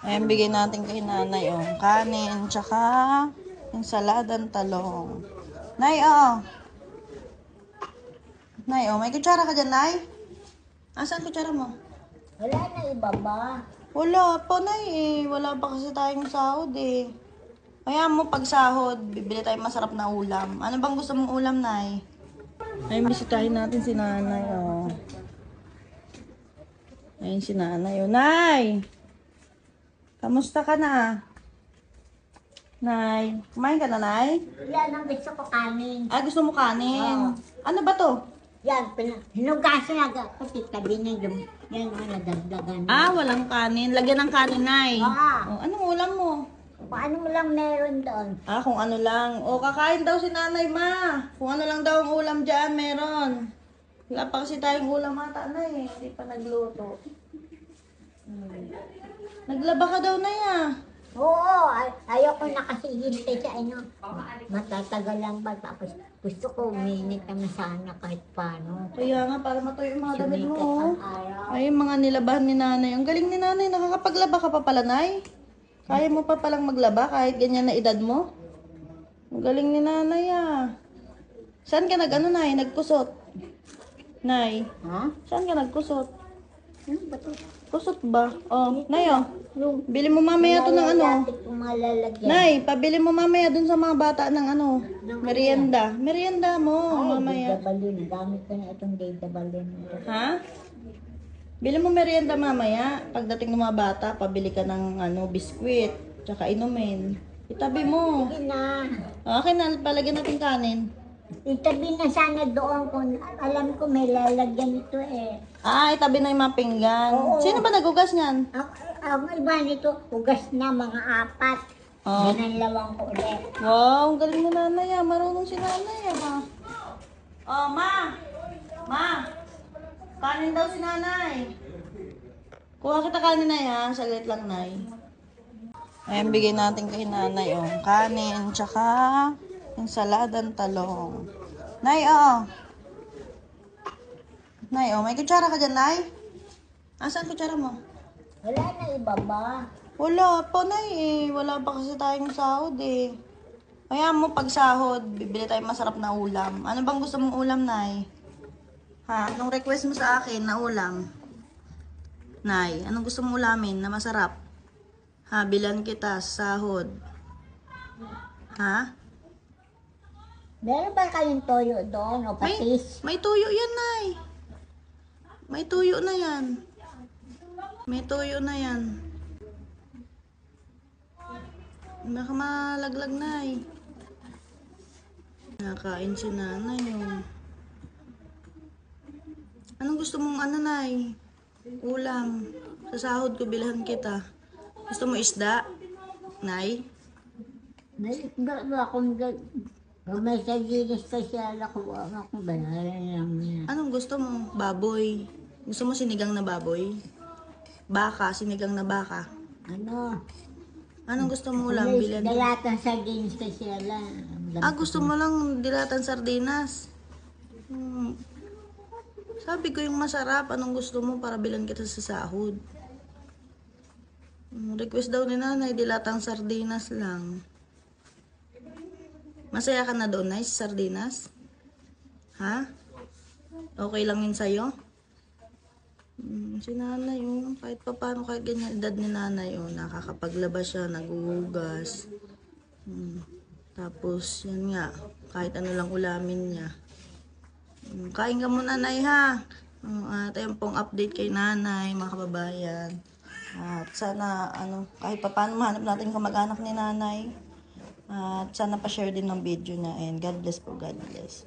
Ayan, bigay natin kay nanay, oh. Kanin, tsaka ensaladang talong. Nay, oh. Nay, oh. May kutsara ka dyan, Nay? Asan kutsara mo? Wala na iba ba? Wala pa, Nay, eh. Wala pa kasi tayong sahod, eh. Kaya mo, pag sahod, bibili tayong masarap na ulam. Ano bang gusto mong ulam, Nay? Ay, bisitahin natin si nanay, oh. Ayun si nanay, oh. Nay! Kamusta ka na? Nay, kumain ka na, Nay? Yan ang gusto ko kanin. Ah, gusto mo kanin? Oo. Ano ba to? Yan, hinugasan na ako. Tabi na yung yan ang nadagdagan. Ah, walang kanin. Lagyan ng kanin, Nay. Oo. Oh, anong ulam mo? Kung ano mo lang meron doon. Ah, kung ano lang. O, kakain daw si nanay, ma. Kung ano lang daw ang ulam dyan, meron. Wala pa kasi tayong ulam ata, Nay. Hindi pa nagluto. Naglaba ka daw, Nay, ah. Oo, ayoko na kasi hintay sa ano. Matatagal lang ba? Tapos gusto ko uminit naman sana kahit paano. Kaya nga, para matuyo yung mga damit mo, Sumikat oh. ang araw. Ay, yung mga nilabahan ni nanay. Ang galing ni nanay. Nakakapaglaba ka pa pala, Nay. Kaya mo pa palang maglaba kahit ganyan na edad mo. Ang galing ni nanay, ah. Saan ka nag-ano, Nay? Nagkusot? Nay, Ha? saan ka nagkusot? Ano ba ito? Kusot ba? Oh, Nay, oh. Bili mo mamaya to ng ano. Malalapit kong malalagyan. Nay, pabili mo mamaya dun sa mga bata ng ano. Merienda. Merienda mo, Ay, mamaya. Dabalin. Gamit ko na itong Dabalin. Ha? Bili mo merienda mamaya. Pagdating ng mga bata, pabili ka ng ano, biskwit. Tsaka inumin. Itabi mo. Sige na. Okay na, palagyan natin kanin. Itabi na sana doon kung alam ko may lalagyan ito eh. Ah, itabi na yung mga pinggan. Oo. Sino ba nagugas niyan? Ang iba nito, hugas na mga 4. Oo. Ginanlawang ko ulit. Wow, ang galing na nanay, ah. Marunong si nanay, ah. Oh, ma! Ma! Kanin daw si nanay. Kuha kita kanin na yan. Saglit lang, Nay. Ayan, bigay natin kay nanay, oh. Kanin, tsaka ensaladang talong. Nay, oh. Nay, oh. May kutsara ka dyan, Nay? Asan kutsara mo? Wala na iba ba? Wala pa, Nay, eh. Wala pa kasi tayong sahod, eh. Kaya mo, pag sahod, bibili tayong masarap na ulam. Ano bang gusto mong ulam, Nay? Ha? Anong request mo sa akin na ulam? Nay, anong gusto mong ulamin na masarap? Ha, bilan kita sa sahod. Ha? Meron ba kayong toyo doon o patis? May tuyo yan, Nay. May tuyo na yan. May tuyo na yan. Baka malaglag, Nay. Nakain si nanay, oh. Anong gusto mong ano, Nay? Ulam. Sa sahod ko bilhan kita. Gusto mo isda? Nay? May ba akong may sagilis kasi ako akong banalan lang niya. Anong gusto mo? Baboy. Gusto mo sinigang na baboy? Baka, sinigang na baka. Ano? Anong gusto mo ulam? May Bilhan. dalatang sagilis kasi lang. Ah, gusto mo lang dilatan sardinas. Hmm. Sabi ko yung masarap. Anong gusto mo para bilan kita sa sahod? Request daw ni nanay, dilatang sardinas lang. Masaya ka na doon, Nay, sa sardinas? Ha? Okay lang yun sa'yo? Si nanay, oh, kahit pa paano, kahit ganyan edad ni nanay, oh, nakakapaglaba siya, naguhugas. Tapos, yan nga, kahit ano lang ulamin niya. Kain ka muna, Nay, ha? At ayun pong update kay nanay, mga kababayan. At sana, kahit pa paano mahanap natin kamag-anak ni nanay. At sana pa-share din ng video niya. And God bless po, God bless.